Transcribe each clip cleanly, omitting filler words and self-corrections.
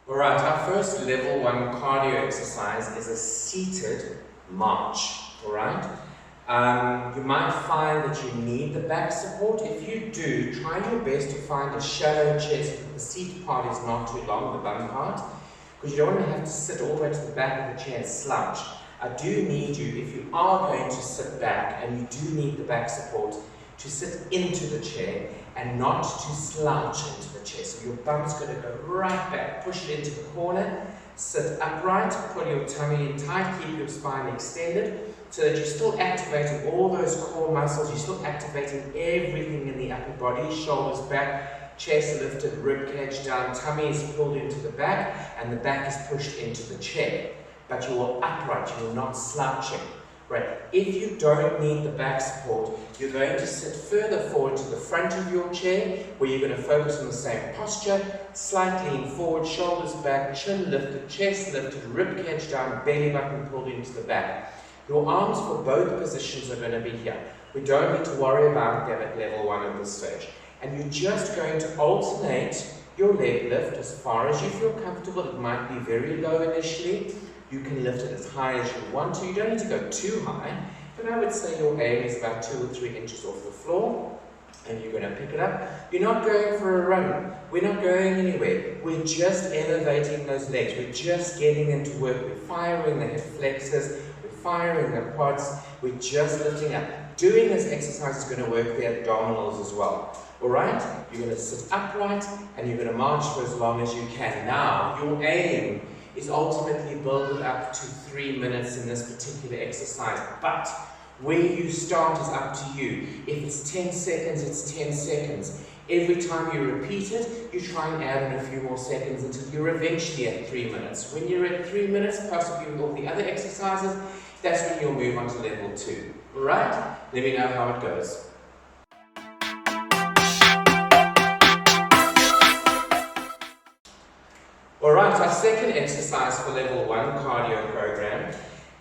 Alright, our first level 1 cardio exercise is a seated march. Alright? You might find that you need the back support. If you do, try your best to find a shallow chair so that the seat part is not too long, the bum part, because you don't want to have to sit all the way to the back of the chair and slouch. I do need you, if you are going to sit back and you do need the back support, to sit into the chair and not to slouch into the chair. So your bum's going to go right back, push it into the corner, sit upright, pull your tummy in tight, keep your spine extended, so that you're still activating all those core muscles, you're still activating everything in the upper body, shoulders back, chest lifted, rib cage down, tummy is pulled into the back, and the back is pushed into the chair. But you are upright, you are not slouching. Right. If you don't need the back support, you're going to sit further forward to the front of your chair, where you're going to focus on the same posture, slight lean forward, shoulders back, chin lifted, chest lifted, rib cage down, belly button pulled into the back. Your arms for both positions are going to be here. We don't need to worry about them at level 1 at this stage. And you're just going to alternate your leg lift as far as you feel comfortable. It might be very low initially. You can lift it as high as you want to. You don't need to go too high, but I would say your aim is about 2 or 3 inches off the floor, and you're going to pick it up. You're not going for a run. We're not going anywhere. We're just elevating those legs. We're just getting them to work. We're firing the hip flexors. We're firing the quads. We're just lifting up. Doing this exercise is going to work the abdominals as well. Alright? You're going to sit upright, and you're going to march for as long as you can. Now, your aim is ultimately build it up to 3 minutes in this particular exercise. But where you start is up to you. If it's 10 seconds, it's 10 seconds. Every time you repeat it, you try and add in a few more seconds until you're eventually at 3 minutes. When you're at 3 minutes, possibly with all the other exercises, that's when you'll move on to level 2. Alright? Let me know how it goes. Alright, our second exercise for level 1 cardio program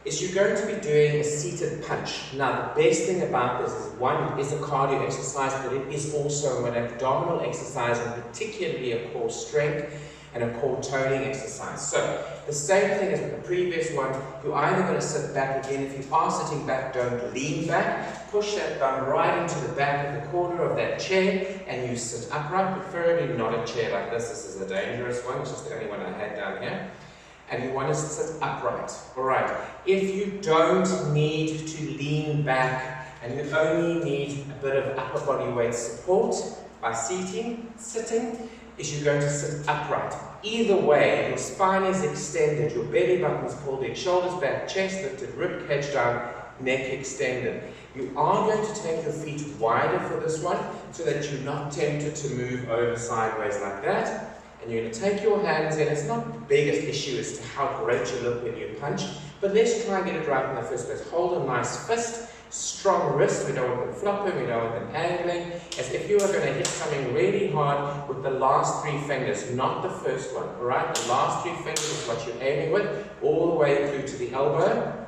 is you're going to be doing a seated punch. Now, the best thing about this is, one, it's a cardio exercise, but it is also an abdominal exercise, and particularly a core strength and a core toning exercise. So, the same thing as with the previous one, you're either going to sit back again. If you are sitting back, don't lean back. Push that bum right into the back of the corner of that chair, and you sit upright, preferably not a chair like this. This is a dangerous one, which is the only one I had down here. And you want to sit upright. Alright, if you don't need to lean back, and you only need a bit of upper body weight support by sitting, is you're going to sit upright. Either way, your spine is extended, your belly button is pulled in, shoulders back, chest lifted, rib cage down, neck extended. You are going to take your feet wider for this one, so that you're not tempted to move over sideways like that. And you're going to take your hands in. It's not the biggest issue as to how great you look when you punch, but let's try and get it right in the first place. Hold a nice fist, strong wrist. We don't want them flopping, we don't want them angling, as if you are going to hit something really hard with the last 3 fingers, not the first one. Alright, the last 3 fingers is what you're aiming with, all the way through to the elbow.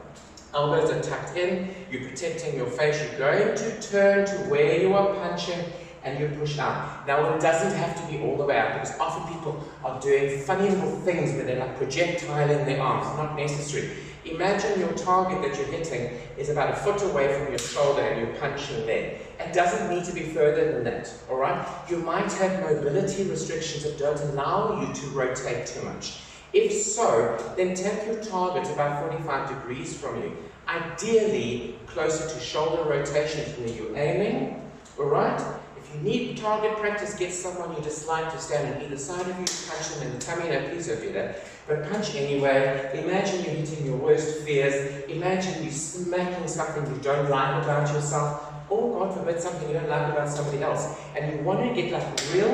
Elbows are tucked in, you're protecting your face. You're going to turn to where you are punching, and you push out. Now, it doesn't have to be all the way out, because often people are doing funny little things where they're like projectiling their arms. Not necessary. Imagine your target that you're hitting is about a foot away from your shoulder, and you're punching there. It doesn't need to be further than that, alright? You might have mobility restrictions that don't allow you to rotate too much. If so, then take your target about 45 degrees from you. Ideally, closer to shoulder rotation from where you're aiming, alright? If you need target practice, get someone you dislike to stand on either side of you, punch them in the tummy. No, please don't do that. But punch anyway. Imagine you're hitting your worst fears. Imagine you smacking something you don't like about yourself, or God forbid, something you don't like about somebody else. And you want to get like real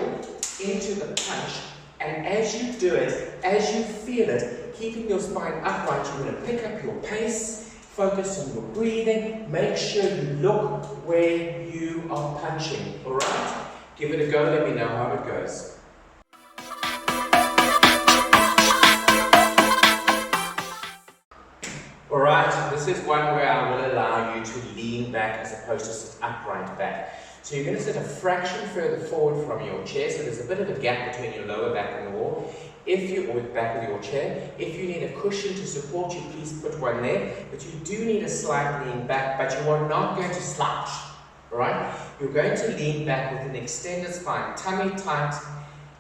into the punch. And as you do it, as you feel it, keeping your spine upright, you're going to pick up your pace. Focus on your breathing. Make sure you look where you are punching. Alright? Give it a go. Let me know how it goes. Alright, this is one where I will allow you to lean back as opposed to sit upright back. So you're going to sit a fraction further forward from your chair, so there's a bit of a gap between your lower back and the wall. Or the back of your chair. If you need a cushion to support you, please put one there. But you do need a slight lean back, but you are not going to slouch. Alright? You're going to lean back with an extended spine, tummy tight,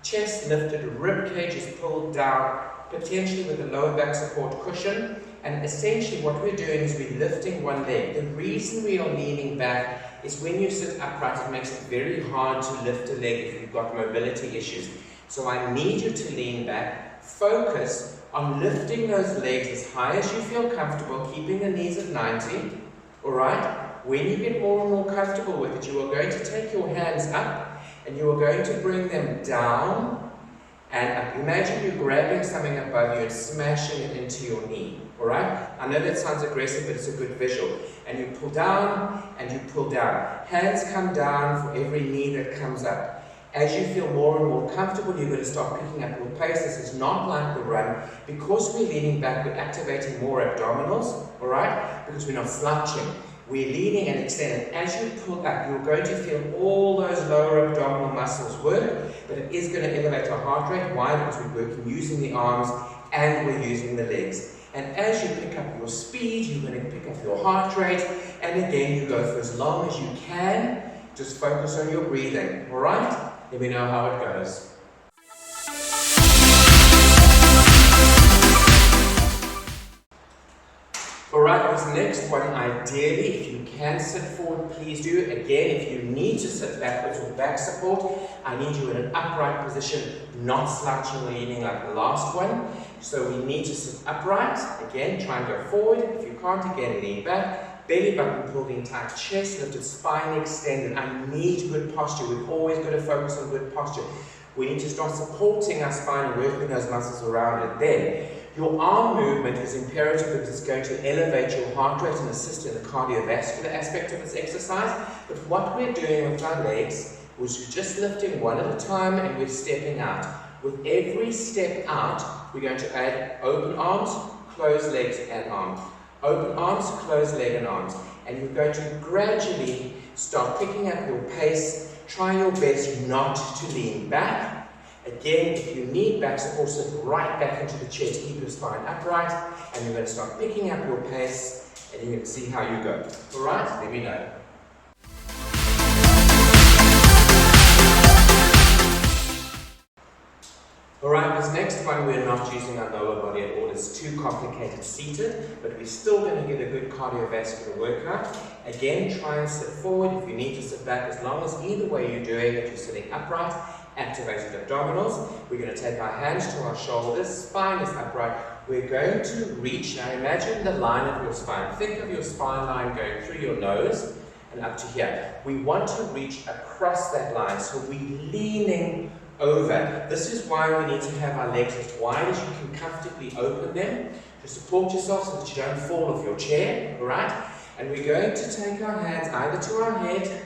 chest lifted, rib cage is pulled down, potentially with a lower back support cushion. And essentially what we're doing is we're lifting one leg. The reason we are leaning back is when you sit upright, it makes it very hard to lift a leg if you've got mobility issues. So I need you to lean back, focus on lifting those legs as high as you feel comfortable, keeping the knees at 90, alright? When you get more and more comfortable with it, you are going to take your hands up and you are going to bring them down and up. Imagine you're grabbing something above you and smashing it into your knee, alright? I know that sounds aggressive, but it's a good visual. And you pull down and you pull down. Hands come down for every knee that comes up. As you feel more and more comfortable, you're going to start picking up your pace. This is not like the run. Because we're leaning back, we're activating more abdominals, alright? Because we're not slouching. We're leaning and extending. As you pull up, you're going to feel all those lower abdominal muscles work, but it is going to elevate our heart rate. Why? Because we're working using the arms and we're using the legs. And as you pick up your speed, you're going to pick up your heart rate, and again, you go for as long as you can. Just focus on your breathing, alright? Let me know how it goes. Alright, this next one, ideally, if you can sit forward, please do. Again, if you need to sit backwards with back support, I need you in an upright position, not slouching or leaning like the last one. So we need to sit upright. Again, try and go forward. If you can't, again, lean back. Belly button pulled in tight, chest lifted, spine extended. I need good posture. We've always got to focus on good posture. We need to start supporting our spine and working those muscles around it. Then, your arm movement is imperative because it's going to elevate your heart rate and assist in the cardiovascular aspect of this exercise. But what we're doing with our legs is we're just lifting one at a time and we're stepping out. With every step out, we're going to add open arms, closed legs and arms. Open arms, closed leg and arms. And you're going to gradually start picking up your pace. Try your best not to lean back. Again, if you need back support, sit right back into the chair to keep your spine upright. And you're going to start picking up your pace and you're going to see how you go. Alright, let me know. Alright, this next one we're not using our lower body at all. It's too complicated seated, but we're still going to get a good cardiovascular workout. Again, try and sit forward. If you need to sit back, as long as either way you're doing it, you're sitting upright, activated abdominals. We're going to take our hands to our shoulders, spine is upright. We're going to reach. Now imagine the line of your spine. Think of your spine line going through your nose and up to here. We want to reach across that line, so we're leaning over. This is why we need to have our legs as wide as you can comfortably open them to support yourself so that you don't fall off your chair, alright? And we're going to take our hands either to our head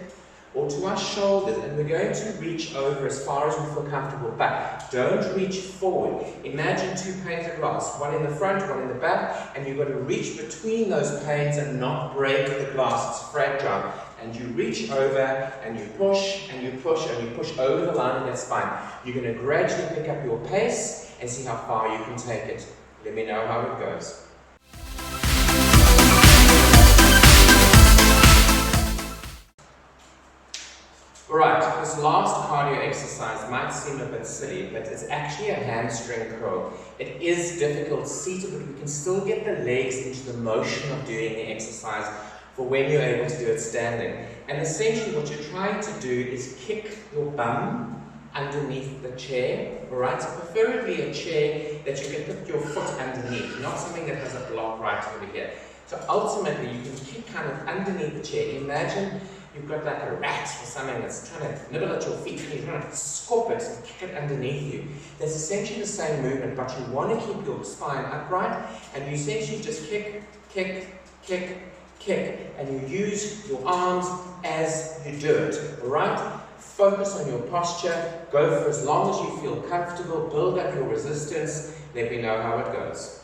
or to our shoulders, and we're going to reach over as far as we feel comfortable, but don't reach forward. Imagine two panes of glass, one in the front, one in the back, and you've got to reach between those panes and not break the glass, it's fragile. And you reach over and you push and you push and you push over the line of that spine. You're going to gradually pick up your pace and see how far you can take it. Let me know how it goes. Alright, this last cardio exercise might seem a bit silly, but it's actually a hamstring curl. It is difficult seated, but we can still get the legs into the motion of doing the exercise for when you're able to do it standing. And essentially what you're trying to do is kick your bum underneath the chair, alright? So preferably a chair that you can put your foot underneath, not something that has a block right over here. So ultimately you can kick kind of underneath the chair. Imagine you've got like a rat or something that's trying to nibble at your feet and you're trying to scoop it and kick it underneath you. That's essentially the same movement, but you want to keep your spine upright and you essentially just kick, kick, kick, kick, and you use your arms as you do it, alright? Focus on your posture, go for as long as you feel comfortable, build up your resistance, let me know how it goes.